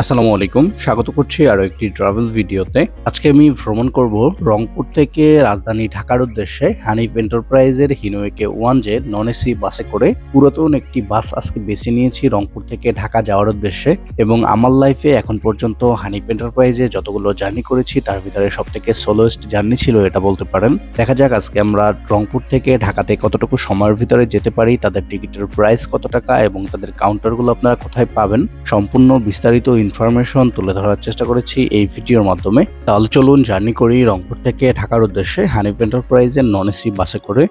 আসসালামু আলাইকুম, স্বাগত করছি আরো একটি ট্রাভেল ভিডিওতে। আজকে আমি ভ্রমণ করব রংপুর থেকে রাজধানী ঢাকার উদ্দেশ্যে হানিফ এন্টারপ্রাইজের হিনোয়েকে 1J নন এসি বাসে করে। পুরাতন একটি বাস আজকে বেছে নিয়েছি রংপুর থেকে ঢাকা যাওয়ার উদ্দেশ্যে, এবং আমার লাইফে এখন পর্যন্ত হানিফ এন্টারপ্রাইজে যতগুলো জার্নি করেছি তার ভিতরে সব থেকে সোলোয়েস্ট জার্নি ছিল এটা বলতে পারেন। দেখা যাক আজকে আমরা রংপুর থেকে ঢাকাতে কতটুকু সময়ের ভিতরে যেতে পারি, তাদের টিকিটের প্রাইস কত টাকা এবং তাদের কাউন্টারগুলো আপনারা কোথায় পাবেন, সম্পূর্ণ বিস্তারিত ইনফরমেশন তুলে ধরার চেষ্টা করেছি এই ভিডিওর মাধ্যমে। তাহলে চলুন জার্নি করি রংপুর থেকে ঢাকার উদ্দেশ্যে হানিফ এন্টারপ্রাইজের নন এসি বাসে করে।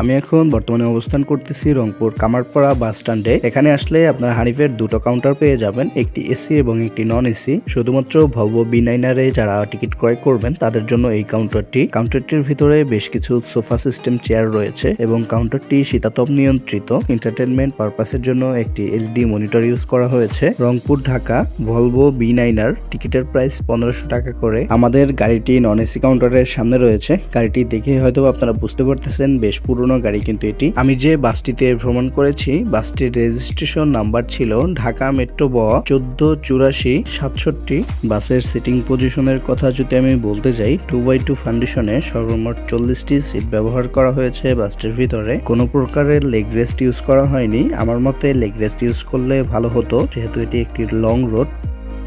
আমি এখন বর্তমানে অবস্থান করতেছি রংপুর কামারপাড়া বাস স্ট্যান্ডে। এখানে আসলে আপনার হানিফের দুটো কাউন্টার পেয়ে যাবেন, একটি এসি এবং একটি নন এসি। শুধুমাত্র ভলভো বি9 যারা টিকিট ক্রয় করবেন তাদের জন্য এই কাউন্টারটির ভিতরে বেশ কিছু সোফা সিস্টেম চেয়ার রয়েছে এবং কাউন্টারটি শীতাতপ নিয়ন্ত্রিত। এন্টারটেনমেন্ট পারপাসের জন্য একটি এলইডি মনিটর ইউজ করা হয়েছে। রংপুর ঢাকা ভলভো বি9 টিকিটের প্রাইস 1500 টাকা করে। আমাদের গাড়িটি নন এসি কাউন্টারের সামনে রয়েছে। গাড়িটি দেখে হয়তো আপনারা বুঝতে পারতেছেন বেশ পুরনো গাড়ি, কিন্তু এটি আমি যে বাসটিতে ভ্রমণ করেছি বাসটির রেজিস্ট্রেশন নাম্বার ছিল ঢাকা মেট্রো ব 148467। বাসের সিটিং পজিশনের কথা যদি আমি বলতে যাই, 2x2 ফাউন্ডেশনে সর্বমোট 40টি সিট ব্যবহার করা হয়েছে বাসটির ভিতরে। কোনো প্রকারের লেগ রেস্ট ইউজ করা হয়নি। আমার মতে লেগ রেস্ট ইউজ করলে ভালো হতো, যেহেতু এটি একটি লং রোড।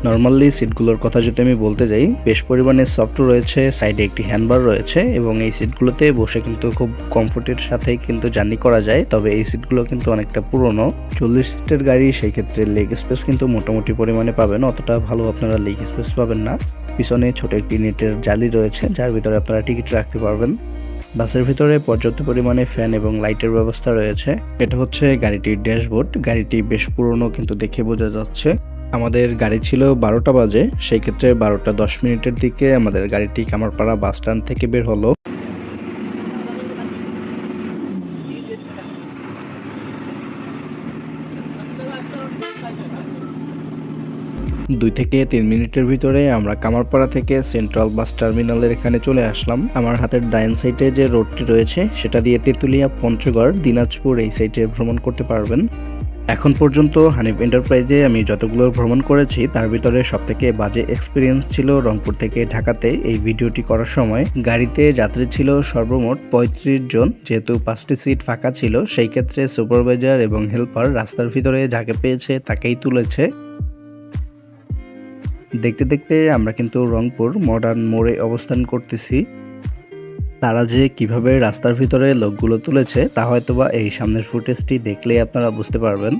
নর্মালি সিটগুলোর কথা যদি আমি বলতে যাই, বেশ পরিমাণে সফট রয়েছে, সাইডে একটি হ্যান্ডবার রয়েছে এবং এই সিটগুলোতে বসে কিন্তু খুব কমফোর্টের সাথেই কিন্তু জার্নি করা যায়। তবে এই সিটগুলো কিন্তু অনেকটা পুরনো, 40 সিটের গাড়ি, সেই ক্ষেত্রে লেগ স্পেস কিন্তু মোটামুটি পরিমাণে পাবেন, অতটা ভালো আপনারা লেগ স্পেস পাবেন না। পিছনে ছোট একটি নেটের জালি রয়েছে যার ভিতরে আপনারা টিকিট রাখতে পারবেন। বাসের ভিতরে পর্যাপ্ত পরিমাণে ফ্যান এবং লাইটের ব্যবস্থা রয়েছে। এটা হচ্ছে গাড়িটির ড্যাশবোর্ড। গাড়িটি বেশ পুরনো কিন্তু দেখে বোঝা যাচ্ছে। আমাদের গাড়ি ছিল 12টা বাজে, সেই ক্ষেত্রে 12টা 10 মিনিটের দিকে আমাদের গাড়িটি কামারপাড়া বাস স্ট্যান্ড থেকে বের হলো। 2 থেকে 3 মিনিটের ভিতরে আমরা কামারপাড়া থেকে সেন্ট্রাল বাস টার্মিনালের এখানে চলে আসলাম। আমার হাতের ডাইন সাইডে যে রোডটি রয়েছে সেটা দিয়ে তেঁতুলিয়া, পঞ্চগড়, দিনাজপুর এই সাইডে ভ্রমণ করতে পারবেন। এখন পর্যন্ত হানিফ এন্টারপ্রাইজে আমি যতগুলো ভ্রমণ করেছি তার ভিতরে সবথেকে বাজে এক্সপিরিয়েন্স ছিল রংপুর থেকে ঢাকাতে এই ভিডিওটি করার সময়। গাড়িতে যাত্রী ছিল সর্বমোট 35 জন, যেহেতু 5টি সিট ফাঁকা ছিল সেই ক্ষেত্রে সুপারভাইজার এবং হেল্পার রাস্তার ভিতরে যাকে পেয়েছে তাকেই তুলেছে। দেখতে দেখতে আমরা কিন্তু রংপুর মডার্ন মোড়ে অবস্থান করতেছি। তারা যে কিভাবে রাস্তার ভিতরে লোকগুলো তুলেছে তা হয়তোবা এই সামনের ফুটেজটি দেখলেই আপনারা বুঝতে পারবেন।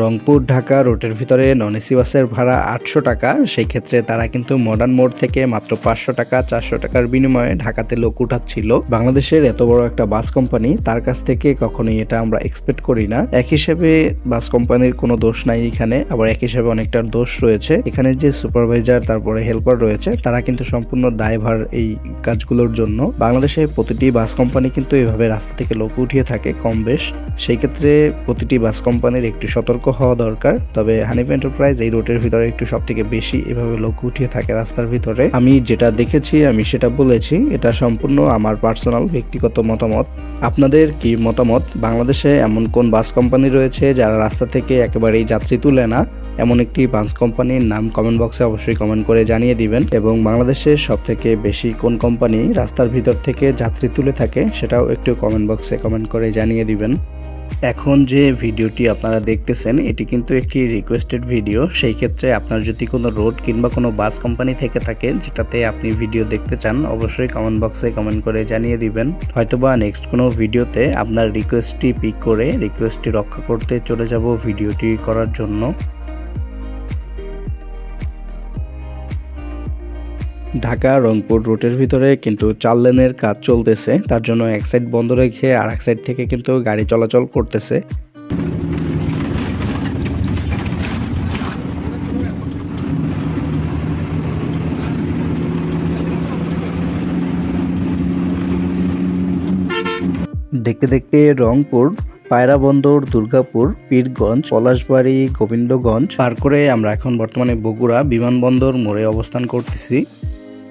রংপুর ঢাকা রুটের ভিতরে নন এসি বাসের ভাড়া 800 টাকা। সেই ক্ষেত্রে তারা কিন্তু মডার্ন মোড় থেকে মাত্র 500 টাকা 400 টাকার বিনিময়ে ঢাকাতে লোক উঠাচ্ছিল। বাংলাদেশের এত বড় একটা বাস কোম্পানি, তার কাছ থেকে কখনোই এটা আমরা এক্সপেক্ট করি না। এক হিসেবে বাস কোম্পানির কোনো দোষ নাই এখানে, আবার এক হিসেবে অনেকটার দোষ রয়েছে। এখানে যে সুপারভাইজার তারপরে হেল্পার রয়েছে তারা কিন্তু সম্পূর্ণ দায়ভার এই কাজগুলোর জন্য। বাংলাদেশে প্রতিটি বাস কোম্পানি কিন্তু এভাবে রাস্তা থেকে লোক উঠিয়ে থাকে কম বেশ। সেই ক্ষেত্রে প্রতিটি বাস কোম্পানির একটু সতর্ক হওয়া দরকার। তবে হানিফ এন্টারপ্রাইজ এই রুটের ভিতরে একটু সব থেকে বেশি এভাবে লোক উঠিয়ে থাকে রাস্তার ভিতরে। আমি যেটা দেখেছি আমি সেটা বলেছি, এটা সম্পূর্ণ আমার পার্সোনাল ব্যক্তিগত মতামত। আপনাদের কি মতামত? বাংলাদেশে এমন কোন বাস কোম্পানি রয়েছে যারা রাস্তা থেকে একেবারেই যাত্রী তুলে না? এমন একটি বাস কোম্পানির নাম কমেন্ট বক্সে অবশ্যই কমেন্ট করে জানিয়ে দিবেন। এবং বাংলাদেশে সব থেকে বেশি কোন কোম্পানি রাস্তার ভিতর থেকে যাত্রী তুলে থাকে সেটাও একটু কমেন্ট বক্সে কমেন্ট করে জানিয়ে দিবেন। এখন যে ভিডিওটি আপনারা দেখতেছেন এটি কিন্তু একটি রিকোয়েস্টেড ভিডিও। সেই ক্ষেত্রে আপনার যদি কোনো রোড কিংবা কোনো বাস কোম্পানি থেকে থাকে যেটাতে আপনি ভিডিও দেখতে চান, অবশ্যই কমেন্ট বক্সে কমেন্ট করে জানিয়ে দিবেন। হয়তোবা নেক্সট কোনো ভিডিওতে আপনার রিকোয়েস্টটি পিক করে রিকোয়েস্টটি রক্ষা করতে চলে যাব ভিডিওটি করার জন্য। ঢাকা রংপুর রুটের ভিতরে কিন্তু 4 লেনের কাজ চলতেছে, তার জন্য এক সাইড বন্ধ রেখে আর এক সাইড থেকে কিন্তু গাড়ি চলাচল করতেছে। দেখতে দেখতে রংপুর, পায়রা বন্দর, দুর্গাপুর, পীরগঞ্জ, পলাশবাড়ি, গোবিন্দগঞ্জ পার করে আমরা এখন বর্তমানে বগুড়া বিমানবন্দর মোড়ে অবস্থান করতেছি।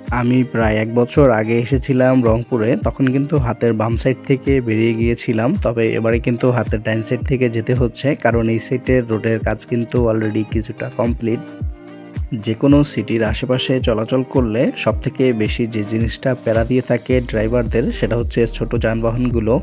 আমি প্রায় ১ বছর আগে এসেছিলাম রংপুরে। তখন কিন্তু হাতের বাম সাইড থেকে বেরিয়ে গিয়েছিলাম। তবে এবারে কিন্তু হাতের ডাইন সাইড থেকে যেতে হচ্ছে। কারণ এই সাইডের রোডের কাজ কিন্তু অলরেডি কিছুটা কমপ্লিট। যেকোনো সিটির আশেপাশে চলাচল করলে সবথেকে বেশি যে জিনিসটা প্যারা দিয়ে থাকে ড্রাইভারদের, সেটা হচ্ছে ছোট যানবাহনগুলো।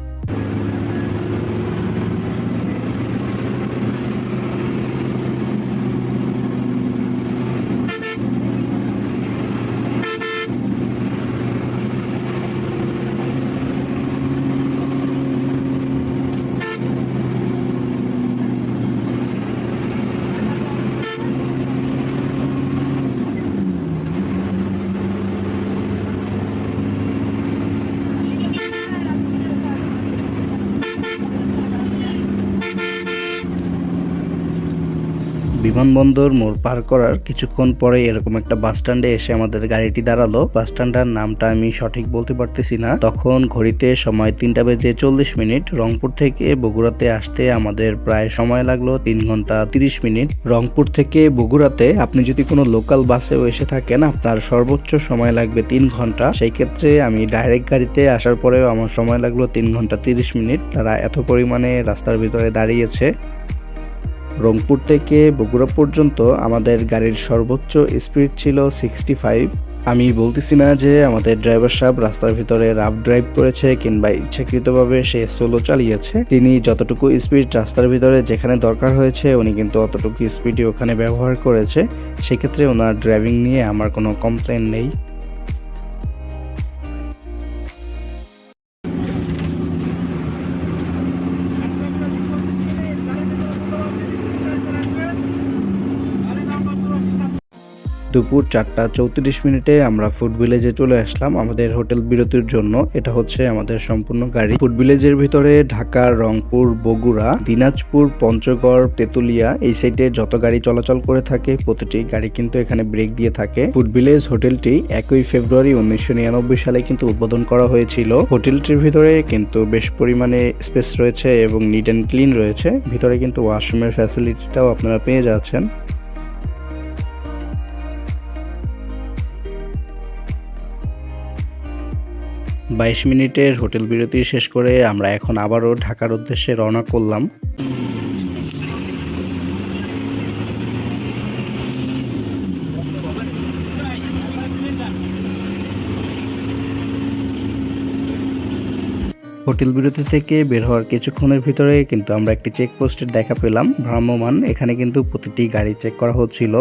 বিমানবন্দর মোড় পার করার কিছুক্ষণ পরে এরকম একটা বাস স্ট্যান্ডে এসে আমাদের গাড়িটি দাঁড়ালো। বাস স্ট্যান্ডটার নামটা আমি সঠিক বলতে পারতেছি না। তখন ঘড়িতে সময় 3টা বেজে 40 মিনিট। রংপুর থেকে বগুড়াতে আসতে আমাদের প্রায় সময় লাগলো 3 ঘন্টা 30 মিনিট। রংপুর থেকে বগুড়াতে আপনি যদি কোনো লোকাল বাসেও এসে থাকেন, আপনার সর্বোচ্চ সময় লাগবে 3 ঘন্টা। সেই ক্ষেত্রে আমি ডাইরেক্ট গাড়িতে আসার পরেও আমার সময় লাগলো 3 ঘন্টা 30 মিনিট। তারা এত পরিমাণে রাস্তার ভিতরে দাঁড়িয়েছে। রংপুর থেকে বগুড়া পর্যন্ত আমাদের গাড়ির সর্বোচ্চ স্পিড ছিল 65। আমি বলতেছি না যে আমাদের ড্রাইভার সাহেব রাস্তার ভিতরে রাফ ড্রাইভ করেছে কিংবা ইচ্ছাকৃতভাবে সে স্লো চালিয়েছে। তিনি যতটুকু স্পিড রাস্তার ভিতরে যেখানে দরকার হয়েছে উনি কিন্তু অতটুকু স্পিডই ওখানে ব্যবহার করেছে। সেক্ষেত্রে ওনার ড্রাইভিং নিয়ে আমার কোনো কমপ্লেন নেই। দুপুর 4টা 34 মিনিটে আমরা ফুড ভিলেজে চলে আসলাম আমাদের হোটেল বিরতির জন্য। এটা হচ্ছে আমাদের সম্পূর্ণ গাড়ি। ফুড ভিলেজের ভিতরে ঢাকা, রংপুর, বগুড়া, দিনাজপুর, পঞ্চগড়, তেতুলিয়া এই সাইডে যত গাড়ি চলাচল করে থাকে প্রতিটি গাড়ি কিন্তু এখানে ব্রেক দিয়ে থাকে। ফুড ভিলেজ হোটেলটি 1 ফেব্রুয়ারি 1999 সালে কিন্তু উদ্বোধন করা হয়েছিল। হোটেলটির ভিতরে কিন্তু বেশ পরিমাণে স্পেস রয়েছে এবং নিট অ্যান্ড ক্লিন রয়েছে। ভিতরে কিন্তু ওয়াশরুমের ফ্যাসিলিটিটাও আপনারা পেয়ে যাচ্ছেন। 22 মিনিটের হোটেল বিরতি শেষ করে আমরা এখন আবারও ঢাকার উদ্দেশ্যে রওনা করলাম। হোটেল বিরতি থেকে বের হওয়ার কিছুক্ষণের ভিতরে কিন্তু আমরা একটি চেকপোস্টের দেখা পেলাম, ভ্রাম্যমাণ। এখানে কিন্তু প্রতিটি গাড়ি চেক করা হচ্ছিল।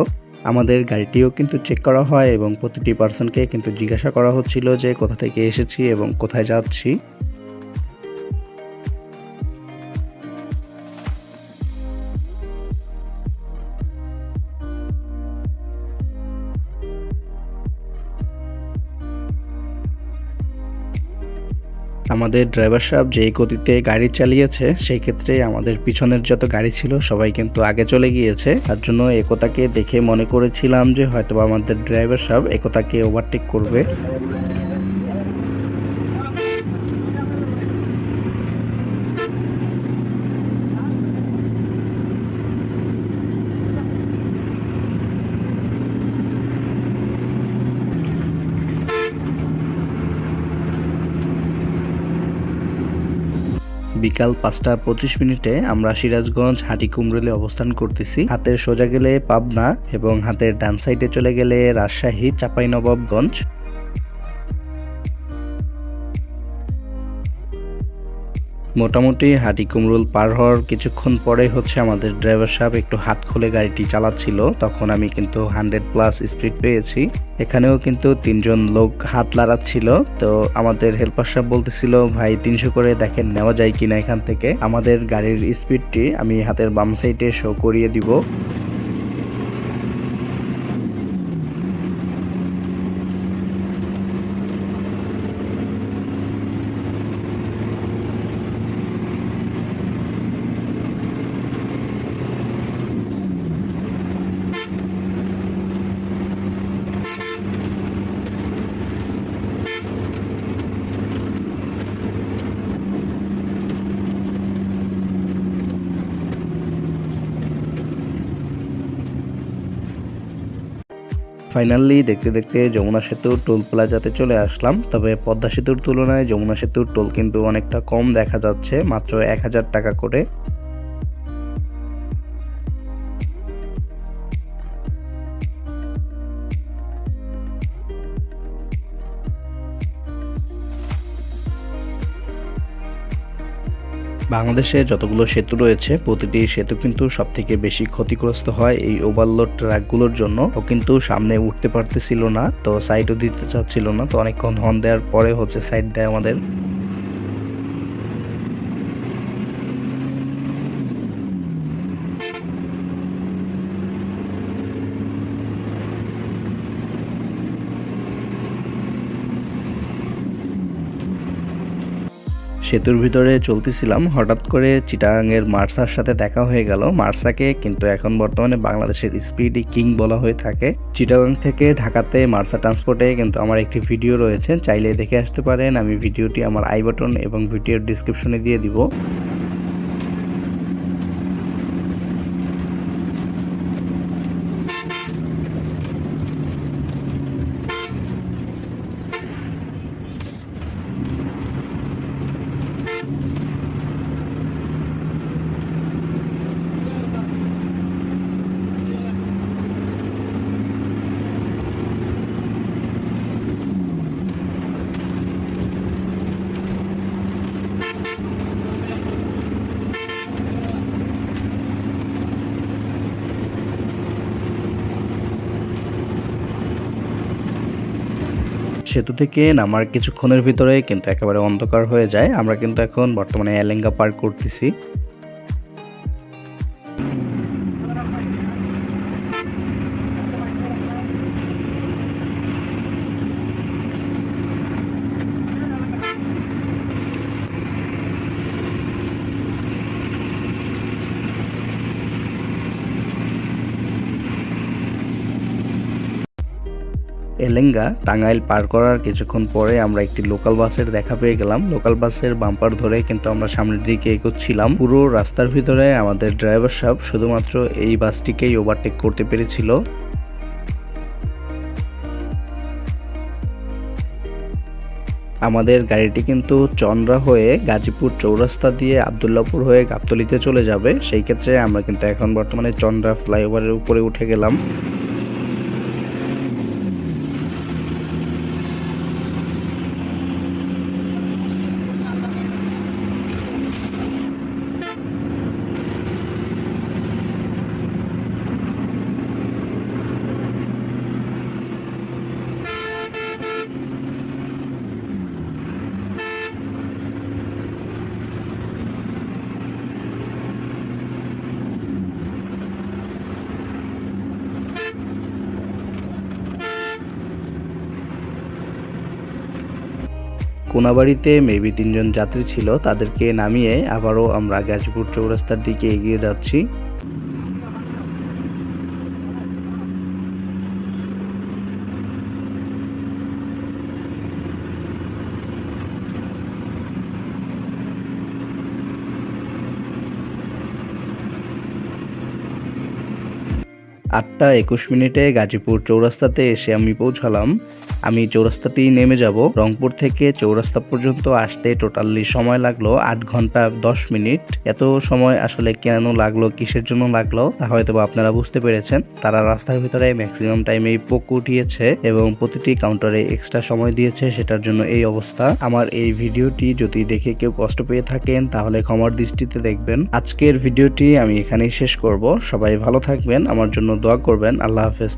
আমাদের গাড়িটিও কিন্তু চেক করা হয় এবং প্রতিটি পার্সনকে কিন্তু জিজ্ঞাসা করা হচ্ছিল যে কোথা থেকে এসেছি এবং কোথায় যাচ্ছি। আমাদের ড্রাইভার সাহেব যেই গতিতে গাড়ি চালিয়েছে সেই ক্ষেত্রে আমাদের পিছনের যত গাড়ি ছিল সবাই কিন্তু আগে চলে গিয়েছে। তার জন্য একতাকে দেখে মনে করেছিলাম যে হয়তোবা আমাদের ড্রাইভার সাহেব একতাকে ওভারটেক করবে। বিকাল 5টা 25 মিনিটে আমরা সিরাজগঞ্জ হাটিকুমরুলে অবস্থান করতেছি। হাতের সোজা গেলে পাবনা এবং হাতের ডান সাইডে চলে গেলে রাজশাহী, চাঁপাইনবাবগঞ্জ। মোটামুটি হাটিকুমরুল পার হওয়ার কিছুক্ষণ পরে হচ্ছে আমাদের ড্রাইভার সাহেব একটু হাত খুলে গাড়িটি চালাচ্ছিল। তখন আমি কিন্তু 100+ স্পিড পেয়েছি। এখানেও কিন্তু 3জন লোক হাত লাড়াচ্ছিল। তো আমাদের হেল্পার সাহেব বলতেছিল ভাই 300 করে দেখেন নেওয়া যায় কিনা এখান থেকে। আমাদের গাড়ির স্পিডটি আমি হাতের বাম সাইডে শো করিয়ে দিব। ফাইনালি দেখতে দেখতে যমুনা সেতুর টোল প্লাজাতে চলে আসলাম। তবে পদ্মা সেতুর তুলনায় যমুনা সেতুর টোল কিন্তু অনেকটা কম দেখা যাচ্ছে, মাত্র 1000 টাকা করে। বাংলাদেশে যতগুলো সেতু রয়েছে প্রতিটি সেতু কিন্তু সবথেকে বেশি ক্ষতিগ্রস্ত হয় এই ওভারলোড ট্রাকগুলোর জন্য। ও কিন্তু সামনে উঠতে পারতেছিল না, তো সাইডও দিতে চাচ্ছিল না, তো অনেকক্ষণ হর্ন দেওয়ার পরে সাইড দেয় আমাদের। সেতুর ভিতরে চলতেছিলাম, হঠাৎ করে চিটাগাংয়ের মার্সার সাথে দেখা হয়ে গেল। মার্সাকে কিন্তু এখন বর্তমানে বাংলাদেশের স্পিডি কিং বলা হয়ে থাকে। চিটাগাং থেকে ঢাকাতে মার্সা ট্রান্সপোর্টে কিন্তু আমার একটি ভিডিও রয়েছে, চাইলে দেখে আসতে পারেন। আমি ভিডিওটি আমার আই বাটন এবং ভিডিওর ডিসক্রিপশনে দিয়ে দিব। সেতু থেকে নামার কিছুক্ষণের ভিতরে কিন্তু একেবারে অন্ধকার হয়ে যায়। আমরা কিন্তু এখন বর্তমানে এলেঙ্গা পার করতেছি। এলেঙ্গা টাঙ্গাইল পার করার কিছুক্ষণ পরে আমরা একটি লোকাল বাসের দেখা পেয়ে গেলাম। লোকাল বাসের বাম্পার ধরে কিন্তু আমরা সামনের দিকে এগোচ্ছিলাম। পুরো রাস্তার ভিতরে আমাদের ড্রাইভার সাহেব শুধুমাত্র এই বাসটিকেই ওভারটেক করতে পেরেছিল। আমাদের গাড়িটি কিন্তু চন্দ্রা হয়ে গাজীপুর চৌরাস্তা দিয়ে আবদুল্লাপুর হয়ে গাবতলীতে চলে যাবে। সেই ক্ষেত্রে আমরা কিন্তু এখন বর্তমানে চন্দ্রা ফ্লাইওভারের উপরে উঠে গেলাম। কোনাবাড়িতে মেবি 3 জন যাত্রী ছিল, তাদেরকে নামিয়ে আবারও আমরা গাজীপুর চৌরাস্তার দিকে এগিয়ে যাচ্ছি। আটটা 21 মিনিটে গাজীপুর চৌরাস্তাতে এসে আমি পৌঁছালাম। আমি চৌরাস্তাতেই নেমে যাব। রংপুর থেকে চৌরাস্তা পর্যন্ত আসতে টোটালি সময় লাগলো 8 ঘন্টা 10 মিনিট। এত সময় আসলে কেন লাগলো, কিসের জন্য লাগলো তা হয়তো আপনারা বুঝতে পেরেছেন। তারা রাস্তার ভিতরে ম্যাক্সিমাম টাইমে পোক উঠিয়েছে এবং প্রতিটি কাউন্টারে এক্সট্রা সময় দিয়েছে, সেটার জন্য এই অবস্থা। আমার এই ভিডিওটি যদি দেখে কেউ কষ্ট পেয়ে থাকেন তাহলে ক্ষমার দৃষ্টিতে দেখবেন। আজকের ভিডিওটি আমি এখানেই শেষ করব। সবাই ভালো থাকবেন, আমার জন্য দোয়া করবেন। আল্লাহ হাফেজ।